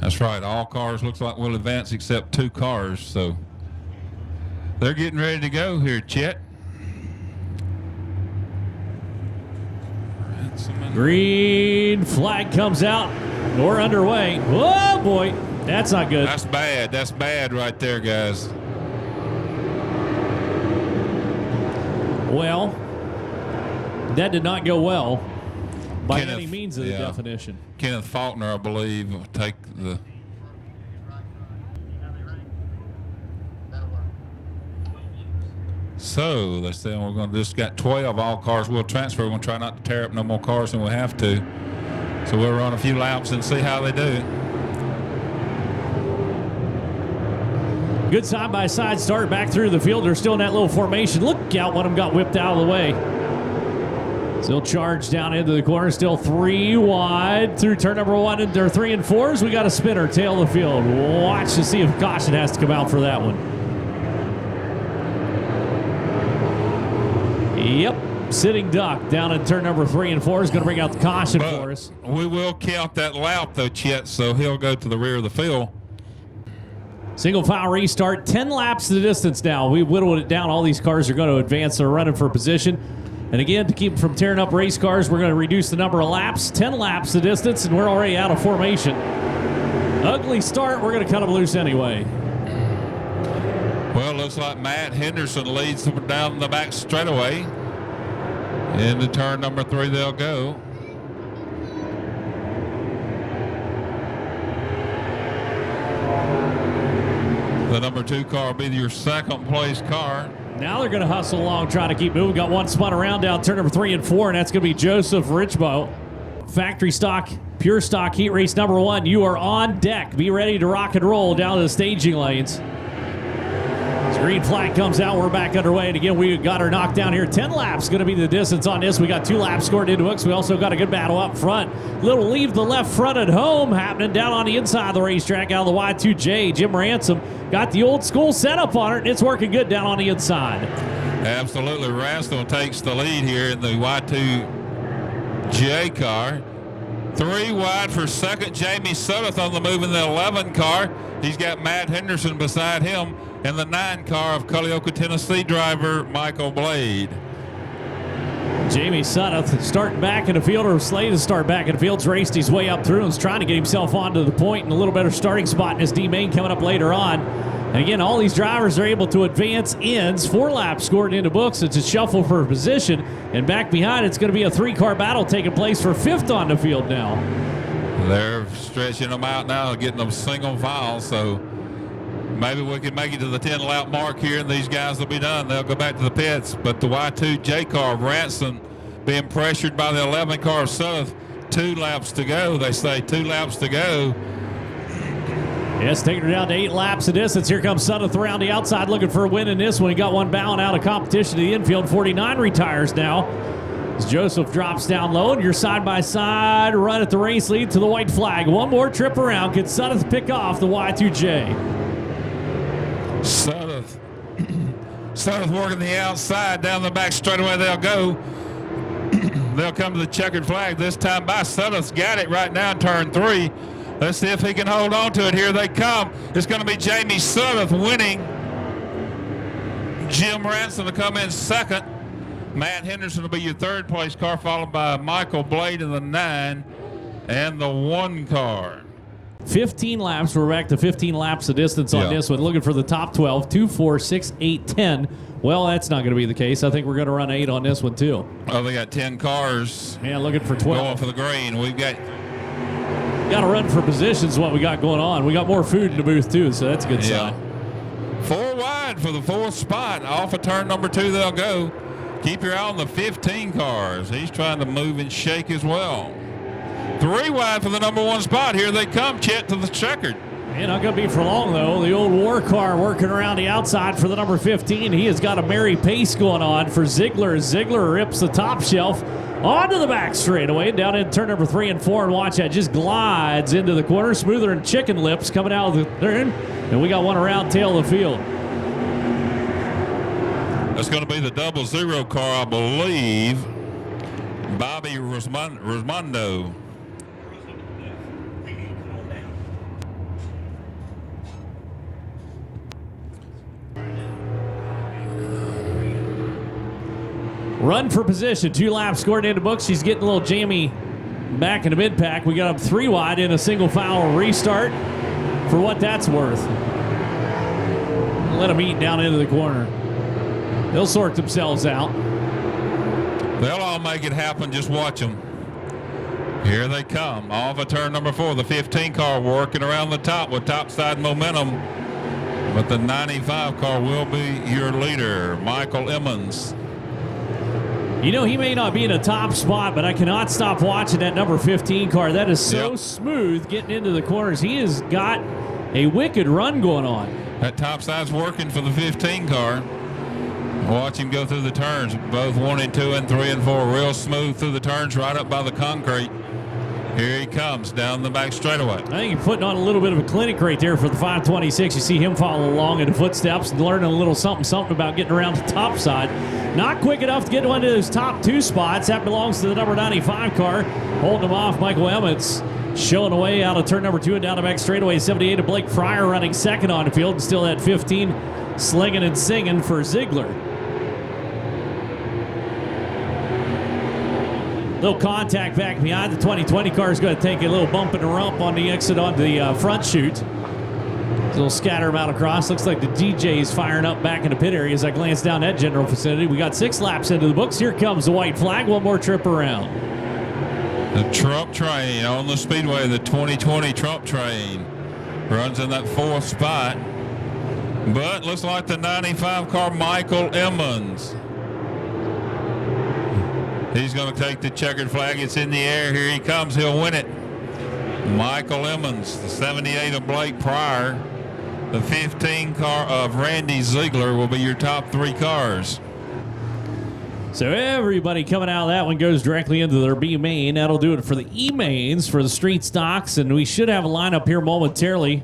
That's right. All cars looks like will advance except 2 cars. So they're getting ready to go here, Chet. Green flag comes out. We're underway. Oh, boy. That's not good. That's bad. That's bad right there, guys. Well, that did not go well by Kenneth, any means of the definition. Kenneth Faulkner, I believe, will take the... So, let's say we're going to just got 12. All cars will transfer. We're going to try not to tear up no more cars than we have to. So we'll run a few laps and see how they do. Good side-by-side start back through the field. They're still in that little formation. Look out, one of them got whipped out of the way. Still charged down into the corner. Still 3 wide through turn number 1 and they're 3 and 4s. We got a spinner, tail of the field. Watch to see if caution has to come out for that one. Yep, sitting duck down in turn number 3 and 4 is going to bring out the caution for us. We will count that lap though, Chet, so he'll go to the rear of the field. Single file restart, 10 laps to the distance now. We whittled it down. All these cars are going to advance. They're running for position. And again, to keep from tearing up race cars, we're going to reduce the number of laps. 10 laps the distance, and we're already out of formation. Ugly start. We're going to cut them loose anyway. Well, looks like Matt Henderson leads them down the back straightaway. Into turn number 3 they'll go. The number 2 car will be your second place car. Now they're going to hustle along, trying to keep moving. Got one spun around down turn number 3 and 4, and that's going to be Joseph Richbo. Factory stock, pure stock heat race number 1. You are on deck. Be ready to rock and roll down to the staging lanes. As green flag comes out, we're back underway. And again, we got her knocked down here. 10 laps going to be the distance on this. We got 2 laps scored into books. We also got a good battle up front. Little leave the left front at home happening down on the inside of the racetrack out of the Y2J. Jim Ransom got the old school setup on it, and it's working good down on the inside. Absolutely. Ransom takes the lead here in the Y2J car. 3 wide for second. Jamie Sudduth on the move in the 11 car. He's got Matt Henderson beside him in the 9 car of Culleoka, Tennessee driver Michael Blade. Jamie Sudduth starting back in the field, or slated to start back in the field. He's raced his way up through and is trying to get himself onto the point and a little better starting spot in his D-main coming up later on. And again, all these drivers are able to advance ends. 4 laps scored into books. It's a shuffle for position. And back behind, it's going to be a 3-car battle taking place for 5th on the field now. They're stretching them out now, getting them single file. So maybe we can make it to the 10-lap mark here, and these guys will be done. They'll go back to the pits. But the Y2J car of Ransom being pressured by the 11 car of Sudduth. 2 laps to go. They say 2 laps to go. Yes, taking her down to 8 laps of distance. Here comes Sudduth around the outside looking for a win in this one. He got one bowing out of competition to the infield. 49 retires now. As Joseph drops down low, and your side-by-side run at the race lead to the white flag. One more trip around. Can Sudduth pick off the Y2J? Sudduth working the outside. Down the back straightaway they'll go. They'll come to the checkered flag this time by Sudduth's got it right now in turn 3. Let's see if he can hold on to it. Here they come. It's going to be Jamie Sudduth winning. Jim Ransom to come in second. Matt Henderson will be your 3rd place car, followed by Michael Blade in the 9 and the 1 car. 15 laps. We're back to 15 laps of distance on this one. Looking for the top 12. 2, 4, 6, 8, 10. Well, that's not going to be the case. I think we're going to run 8 on this one, too. Oh, they got 10 cars. Yeah, looking for 12. Going for the green. We've got to run for positions, what we got going on. We got more food in the booth, too, so that's a good sign. 4 wide for the 4th spot. Off of turn number 2 they'll go. Keep your eye on the 15 cars. He's trying to move and shake as well. 3 wide for the number 1 spot. Here they come, Chet, to the checkered. Yeah, not going to be for long, though. The old war car working around the outside for the number 15. He has got a merry pace going on for Ziegler. Ziegler rips the top shelf onto the back straightaway, down in turn number 3 and 4, and watch that, just glides into the corner, smoother than chicken lips coming out of the turn, and we got one around tail of the field. That's going to be the 00 car, I believe. Bobby Rosmondo. Run for position. 2 laps scored into books. She's getting a little jammy back in the mid-pack. We got up 3 wide in a single foul restart for what that's worth. Let them eat down into the corner. They'll sort themselves out. They'll all make it happen. Just watch them. Here they come. Off of turn number 4. The 15 car working around the top with topside momentum. But the 95 car will be your leader, Michael Emmons. You know, he may not be in a top spot, but I cannot stop watching that number 15 car. That is so smooth getting into the corners. He has got a wicked run going on. That topside's working for the 15 car. Watch him go through the turns, both 1 and 2 and 3 and 4. Real smooth through the turns, right up by the concrete. Here he comes down the back straightaway. I think you're putting on a little bit of a clinic right there for the 526. You see him follow along in the footsteps and learning a little something about getting around the top side. Not quick enough to get one of those top 2 spots. That belongs to the number 95 car. Holding him off, Michael Emmons. Showing away out of turn number 2 and down the back straightaway. 78 of Blake Fryer running second on the field. And still at 15 slinging and singing for Ziegler. Little contact back behind. The 2020 car is going to take a little bump in the rump on the exit on the front chute. A little scatter amount across. Looks like the DJ is firing up back in the pit area as I glance down that general vicinity. We got 6 laps into the books. Here comes the white flag. One more trip around. The Trump train on the speedway. The 2020 Trump train runs in that 4th spot. But looks like the 95 car, Michael Emmons. He's going to take the checkered flag. It's in the air. Here he comes. He'll win it. Michael Emmons, the 78 of Blake Pryor. The 15 car of Randy Ziegler will be your top 3 cars. So everybody coming out of that one goes directly into their B main. That'll do it for the E mains for the street stocks. And we should have a lineup here momentarily